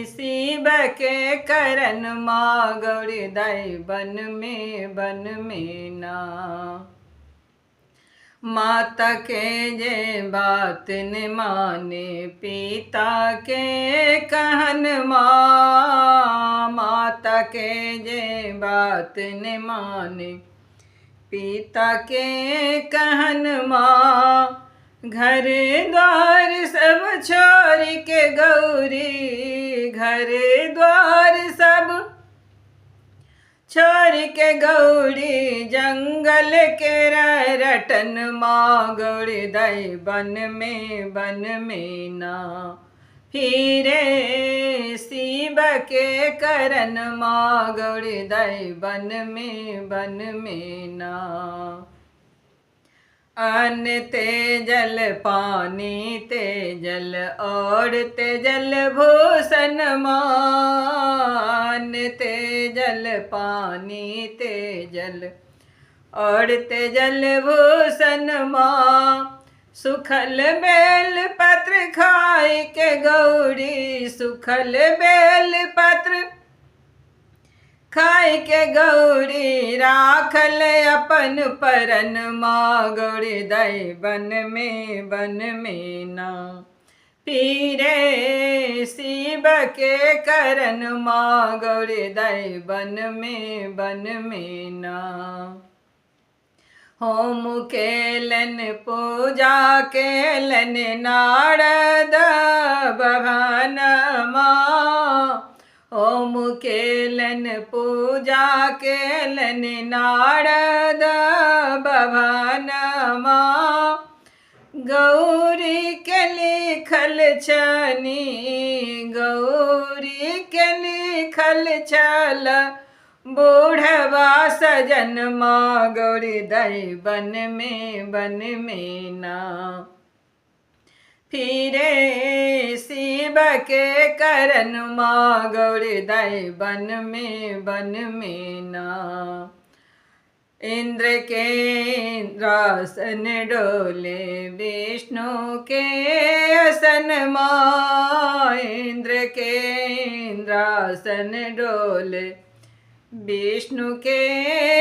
शिव के करन माँ गौरी दाई बन में ना। माता के जे बात न माने पिता के कहन माँ। माता के जे बात न माने पिता के कहन माँ। घर द्वार सब छोड़ के गौरी, घर द्वार सब छोड़ के गौरी जंगल के रटन माँ गौरी दाई बन में ना। फिरे शिव के करन माँ गौरी दाई बन में ना। अन्न तेजल पानी तेजल और तेजल भूषण माँ। अन्न तेजल पानी तेजल और तेजल भूषण माँ। सुखल बेल पत्र खाए के गौरी, सुखल बेल पत्र खाए के गौरी राखल अपन परन माँ गौरी दाई बन में ना। फिरे शिव के करन माँ गौरी दाई बन में ना। होम केलन पूजा केलन नारद भवन माँ। ओम केलन पूजा केलन नारद भवन माँ। गौरी के लिखल छनी, गौरी के लिखल छल बूढ़वा सजन माँ गौरी दाई बन में ना। फिरे शिव के करन माँ गौरी दाई बन में ना। इंद्र के इंद्रासन डोले विष्णु के असन माँ। इंद्र के इंद्रासन डोले विष्णु के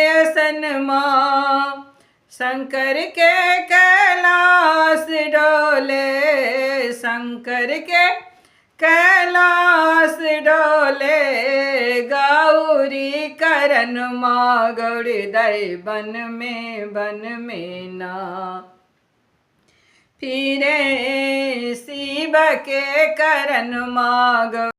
असन माँ। शंकर के कैलाश डोले, शंकर के कैलाश डोले गौरी करन माँ गौरी दाई बन में ना। फिरे शिव के करन माँ गौरी